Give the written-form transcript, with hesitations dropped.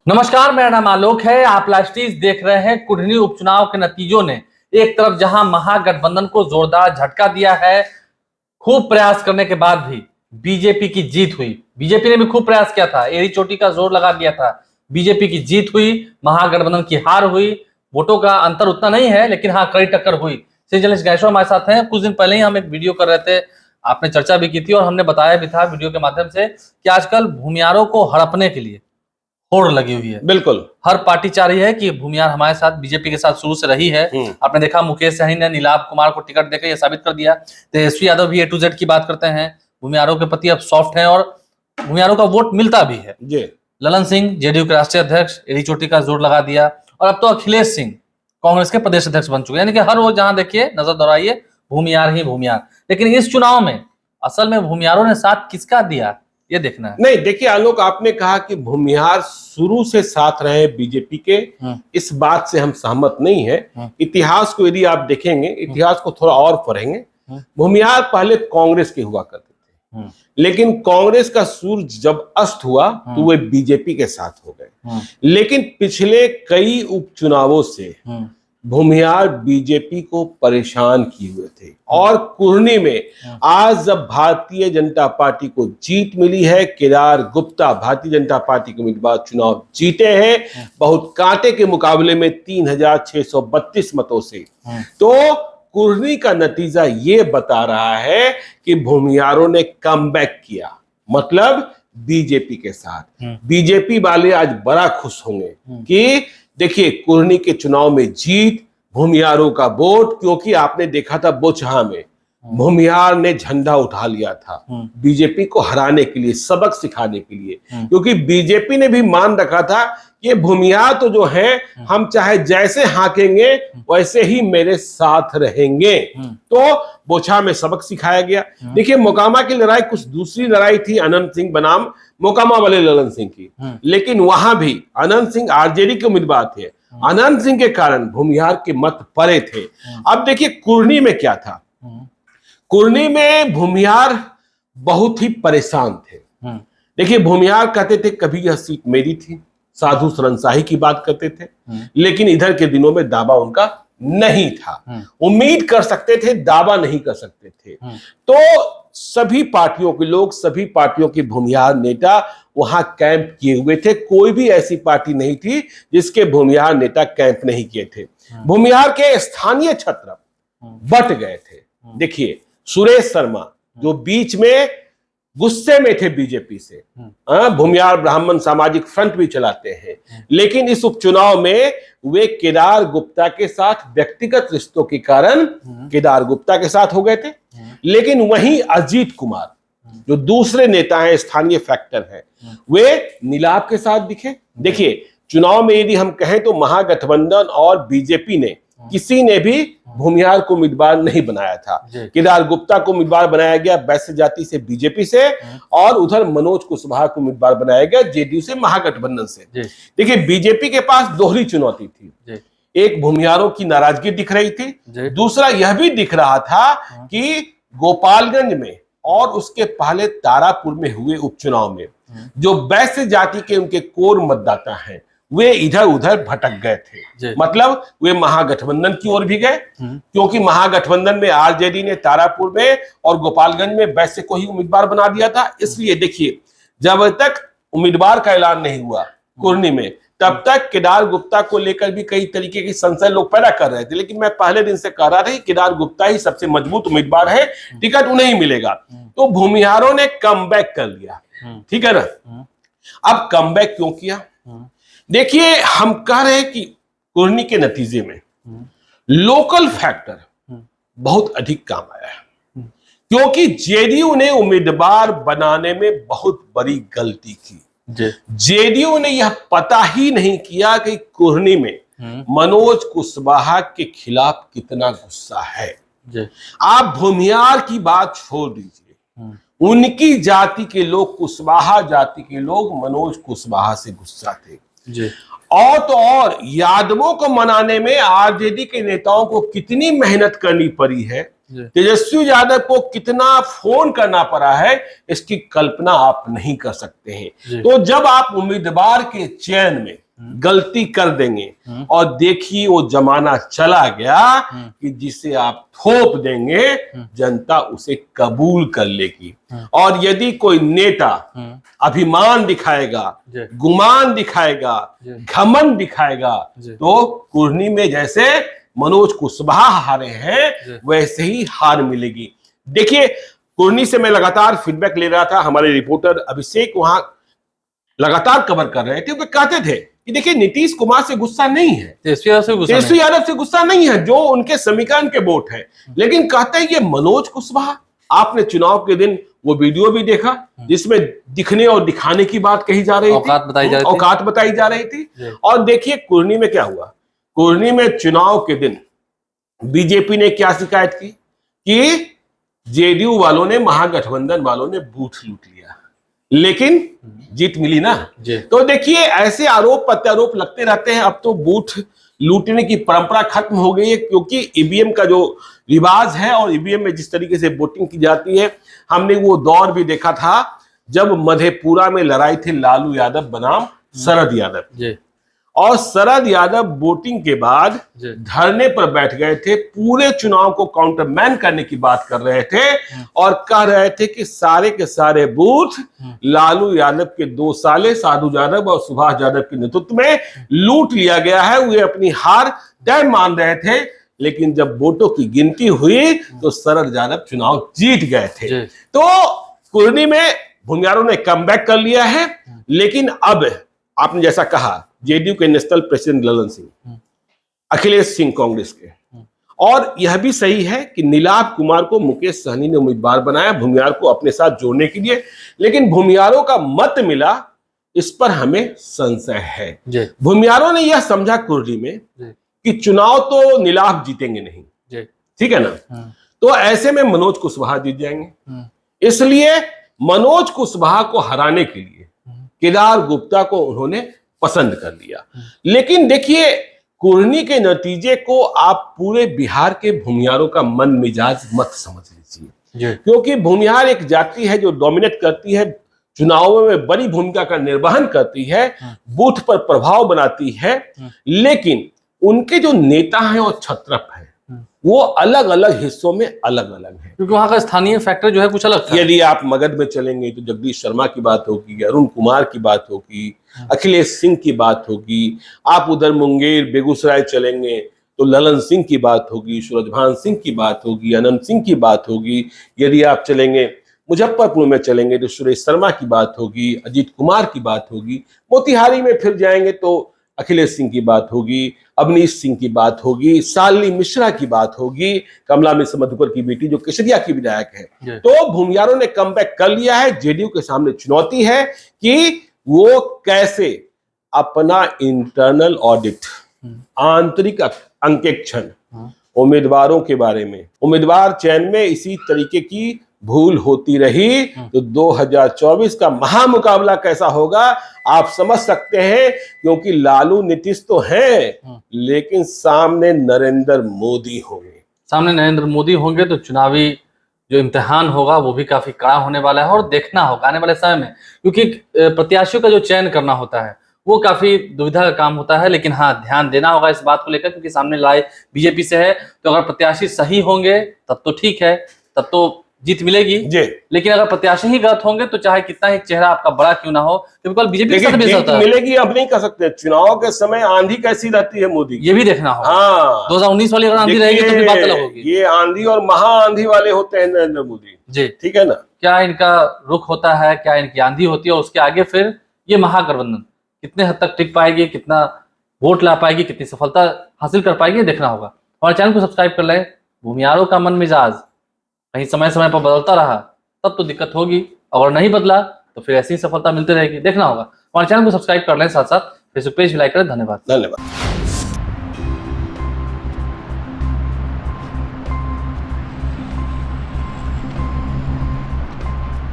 नमस्कार, मेरा नाम आलोक है। आप लास्टीज देख रहे हैं। कुढ़नी उपचुनाव के नतीजों ने एक तरफ जहां महागठबंधन को जोरदार झटका दिया है, खूब प्रयास करने के बाद भी बीजेपी की जीत हुई। बीजेपी ने भी खूब प्रयास किया था, एड़ी चोटी का जोर लगा दिया था। बीजेपी की जीत हुई, महागठबंधन की हार हुई। वोटों का अंतर उतना नहीं है, लेकिन हाँ, कड़ी टक्कर हुई। श्री जलेश गैसो हमारे साथ हैं। कुछ दिन पहले ही हम एक वीडियो कर रहे थे, आपने चर्चा भी की थी और हमने बताया भी था वीडियो के माध्यम से कि आजकल भूमियारों को हड़पने के लिए होड़ लगी हुई है। बिल्कुल, हर पार्टी चाह रही है कि भूमियार हमारे साथ, बीजेपी के साथ शुरू से रही है। आपने देखा मुकेश सहनी ने नीलाभ कुमार को टिकट देकर यह साबित कर दिया। तेजस्वी यादव भी A to Z की बात करते हैं, भूमियारों के प्रति अब सॉफ्ट है और भूमियारों का वोट मिलता भी है। ललन सिंह जेडीयू के राष्ट्रीय अध्यक्ष एड़ी चोटी का जोर लगा दिया और अब तो अखिलेश सिंह कांग्रेस के प्रदेश अध्यक्ष बन चुके हैं। यानी कि हर रोज जहां देखिए, नजर दौड़ाइए, भूमियार ही भूमियार। लेकिन इस चुनाव में असल में भूमियारों ने साथ किसका दिया, ये देखना है। नहीं, देखिए आलोक, आपने कहा कि भूमिहार शुरू से साथ रहे बीजेपी के, इस बात से हम सहमत नहीं है। इतिहास को यदि आप देखेंगे, इतिहास को थोड़ा और पढ़ेंगे, भूमिहार पहले कांग्रेस के हुआ करते थे, लेकिन कांग्रेस का सूरज जब अस्त हुआ तो वे बीजेपी के साथ हो गए। लेकिन पिछले कई उपचुनावों से भूमिहार बीजेपी को परेशान किए हुए थे और कुढ़नी में आज जब भारतीय जनता पार्टी को जीत मिली है, केदार गुप्ता भारतीय जनता पार्टी के उम्मीदवार चुनाव जीते हैं बहुत कांटे के मुकाबले में 3632 मतों से। तो कुढ़नी का नतीजा ये बता रहा है कि भूमिहारों ने कमबैक किया, मतलब बीजेपी के साथ। बीजेपी वाले आज बड़ा खुश होंगे कि देखिए कुढ़नी के चुनाव में जीत, भूमिहारों का वोट, क्योंकि आपने देखा था बोचहा में भूमिहार ने झंडा उठा लिया था बीजेपी को हराने के लिए, सबक सिखाने के लिए, क्योंकि बीजेपी ने भी मान रखा था कि भूमिहार तो जो है, हम चाहे जैसे हाकेंगे वैसे ही मेरे साथ रहेंगे। तो बोचहा में सबक सिखाया गया। देखिए मोकामा की लड़ाई कुछ दूसरी लड़ाई थी, अनंत सिंह बनाम मोकामा वाले ललन सिंह की, लेकिन वहां भी अनंत सिंह आरजेडी के उम्मीदवार थे। अनंत सिंह के कारण भूमिहार के मत पड़े थे। अब देखिए कुढ़नी में क्या था, कुढ़नी में भूमिहार बहुत ही परेशान थे। देखिए भूमिहार कहते थे कभी यह सीट मेरी थी, साधु सरनशाही की बात करते थे, लेकिन इधर के दिनों में दावा उनका नहीं था। उम्मीद कर सकते थे, दावा नहीं कर सकते थे। तो सभी पार्टियों के लोग, सभी पार्टियों के भूमिहार नेता वहां कैंप किए हुए थे। कोई भी ऐसी पार्टी नहीं थी जिसके भूमिहार नेता कैंप नहीं किए थे। भूमिहार के स्थानीय छत्र बट गए थे। देखिए सुरेश शर्मा जो बीच में गुस्से में थे बीजेपी से, भूमिहार ब्राह्मण सामाजिक फ्रंट भी चलाते हैं, लेकिन इस उपचुनाव में वे केदार गुप्ता के साथ व्यक्तिगत रिश्तों के कारण केदार गुप्ता के साथ हो गए थे। लेकिन वहीं अजीत कुमार जो दूसरे नेता हैं, स्थानीय फैक्टर हैं, वे नीलाभ के साथ दिखे। देखिए चुनाव में यदि हम कहें तो महागठबंधन और बीजेपी ने किसी ने भी भूमिहार को उम्मीदवार नहीं बनाया था। केदार गुप्ता को उम्मीदवार बनाया गया वैश्य जाति से बीजेपी से, और उधर मनोज कुशवाहा को उम्मीदवार बनाया गया जेडीयू से, महागठबंधन से। देखिए बीजेपी के पास दोहरी चुनौती थी, एक भूमिहारों की नाराजगी दिख रही थी, दूसरा यह भी दिख रहा था कि गोपालगंज में और उसके पहले तारापुर में हुए उपचुनाव में जो वैश्य जाति के उनके कोर मतदाता हैं वे इधर उधर भटक गए थे। मतलब वे महागठबंधन की ओर भी गए, क्योंकि महागठबंधन में आरजेडी ने तारापुर में और गोपालगंज में वैश्य को ही उम्मीदवार बना दिया था। इसलिए देखिए जब तक उम्मीदवार का ऐलान नहीं हुआ कुढ़नी में, तब तक केदार गुप्ता को लेकर भी कई तरीके की संशय लोग पैदा कर रहे थे। लेकिन मैं पहले दिन से कह रहा था कि केदार गुप्ता ही सबसे मजबूत उम्मीदवार है, टिकट उन्हें ही मिलेगा। तो भूमिहारों ने कमबैक कर लिया, ठीक है ना। अब कमबैक क्यों किया? देखिए हम कह रहे हैं कि कुढ़नी के नतीजे में लोकल फैक्टर बहुत अधिक काम आया है, क्योंकि जेडीयू ने उम्मीदवार बनाने में बहुत बड़ी गलती की। जेडीयू ने यह पता ही नहीं किया कि कुढ़नी में मनोज कुशवाहा के खिलाफ कितना गुस्सा है। आप भूमिहार की बात छोड़ दीजिए, उनकी जाति के लोग, कुशवाहा जाति के लोग मनोज कुशवाहा से गुस्सा थे। और तो और यादवों को मनाने में आरजेडी के नेताओं को कितनी मेहनत करनी पड़ी है, तेजस्वी यादव को कितना फोन करना पड़ा है इसकी कल्पना आप नहीं कर सकते हैं। तो जब आप उम्मीदवार के चयन में गलती कर देंगे और देखिए वो जमाना चला गया कि जिसे आप थोप देंगे जनता उसे कबूल कर लेगी। और यदि कोई नेता अभिमान दिखाएगा, गुमान दिखाएगा, घमंड दिखाएगा तो कुर्नी में जैसे मनोज कुशवाहा हारे हैं वैसे ही हार मिलेगी। देखिए कुर्नी से मैं लगातार फीडबैक ले रहा था, हमारे रिपोर्टर अभिषेक वहां लगातार कवर कर रहे थे, वो कहते थे कि देखिए नीतीश कुमार से गुस्सा नहीं है, तेजस्वी यादव से गुस्सा नहीं है जो उनके समीकरण के वोट है, लेकिन कहते हैं ये मनोज कुशवाहा। आपने चुनाव के दिन वो वीडियो भी देखा जिसमें दिखने और दिखाने की बात कही जा रही थी, औकात बताई जा रही थी। और देखिए कुर्नी में क्या हुआ, कुर्नी में चुनाव के दिन बीजेपी ने क्या शिकायत की कि जेडीयू वालों ने, महागठबंधन वालों ने बूथ लूट लिया, लेकिन जीत मिली ना। तो देखिए ऐसे आरोप प्रत्यारोप लगते रहते हैं। अब तो बूथ लूटने की परंपरा खत्म हो गई है, क्योंकि ईवीएम का जो रिवाज है और ईवीएम में जिस तरीके से वोटिंग की जाती है, हमने वो दौर भी देखा था जब मधेपुरा में लड़ाई थी लालू यादव बनाम शरद यादव, और शरद यादव वोटिंग के बाद धरने पर बैठ गए थे, पूरे चुनाव को काउंटरमैन करने की बात कर रहे थे और कह रहे थे कि सारे के सारे बूथ लालू यादव के 2 साले साधु यादव और सुभाष यादव के नेतृत्व में लूट लिया गया है। वे अपनी हार तय मान रहे थे, लेकिन जब वोटों की गिनती हुई तो शरद यादव चुनाव जीत गए थे। तो कुर्नी में भूमियारों ने कमबैक कर लिया है, लेकिन अब आपने जैसा कहा जेडीयू के नेशनल प्रेसिडेंट ललन सिंह, अखिलेश सिंह कांग्रेस के, और यह भी सही है कि नीलाभ कुमार को मुकेश सहनी ने उम्मीदवार बनाया भूमियार को अपने साथ जोड़ने के लिए, लेकिन भूमियारों का मत मिला इस पर हमें संशय है। भूमियारों ने यह समझा कुर्नी में कि चुनाव तो नीलाभ जीतेंगे नहीं, ठीक है ना, तो ऐसे में मनोज कुशवाहा जीत जाएंगे। इसलिए मनोज कुशवाहा को हराने के लिए केदार गुप्ता को उन्होंने पसंद कर लिया। लेकिन देखिए कुर्नी के नतीजे को आप पूरे बिहार के भूमियारों का मन मिजाज मत समझ लीजिए, क्योंकि भूमियार एक जाति है जो डोमिनेट करती है, चुनावों में बड़ी भूमिका का निर्वहन करती है, बूथ पर प्रभाव बनाती है, लेकिन उनके जो नेता हैं और छत्रप हैं वो अलग अलग हिस्सों में अलग अलग है, क्योंकि वहां का स्थानीय फैक्टर जो है कुछ अलग था। यदि आप मगध में चलेंगे तो जगदीश शर्मा की बात होगी, अरुण कुमार की बात होगी, अखिलेश सिंह की बात होगी। आप उधर मुंगेर बेगूसराय चलेंगे तो ललन सिंह की बात होगी, सूरजभान सिंह की बात होगी, अनंत सिंह की बात होगी। यदि आप चलेंगे मुजफ्फरपुर में चलेंगे तो सुरेश शर्मा की बात होगी, अजीत कुमार की बात होगी। मोतिहारी में फिर जाएंगे तो अखिलेश सिंह की बात होगी, अवनीश सिंह की बात होगी, शालिनी मिश्रा की बात होगी, कमला मिश्र मधुकर की बेटी जो केसरिया की विधायक है। तो भूमियारों ने कमबैक कर लिया है। जेडीयू के सामने चुनौती है कि वो कैसे अपना इंटरनल ऑडिट, आंतरिक अंकेक्षण उम्मीदवारों के बारे में, उम्मीदवार चयन में इसी तरीके की भूल होती रही तो 2024 का महामुकाबला कैसा होगा आप समझ सकते हैं, क्योंकि लालू नीतीश तो हैं लेकिन सामने नरेंद्र मोदी होंगे। तो चुनावी जो इम्तिहान होगा वो भी काफी कड़ा होने वाला है और देखना होगा आने वाले समय में, क्योंकि प्रत्याशियों का जो चयन करना होता है वो काफी दुविधा का काम होता है। लेकिन हाँ, ध्यान देना होगा इस बात को लेकर, क्योंकि सामने लड़ाई बीजेपी से है, तो अगर प्रत्याशी सही होंगे तब तो ठीक है, तब तो जीत मिलेगी। लेकिन अगर प्रत्याशी ही गलत होंगे तो चाहे कितना ही चेहरा आपका बड़ा क्यों ना हो, क्योंकि बीजेपी के साथ भी होता है। मिलेगी अब नहीं कह सकते, चुनाव के समय आंधी कैसी रहती है मोदी, ये भी देखना होगा। हाँ, 2019 वाली अगर आंधी रहेगी तो बात अलग होगी। ये आंधी और महा आंधी वाले होते हैं नरेंद्र मोदी जी, ठीक है ना। क्या इनका रुख होता है, क्या इनकी आंधी होती है, और उसके आगे फिर ये महागठबंधन कितने हद तक टिक पाएगी, कितना वोट ला पाएगी, कितनी सफलता हासिल कर पाएगी, देखना होगा। हमारे चैनल को सब्सक्राइब कर लें। भूमियारों का मन मिजाज कहीं समय समय पर बदलता रहा तब तो दिक्कत होगी, अगर नहीं बदला तो फिर ऐसी ही सफलता मिलती रहेगी, देखना होगा। हमारे चैनल को सब्सक्राइब कर लें, साथ साथ फेसबुक पेज भी लाइक करें। धन्यवाद।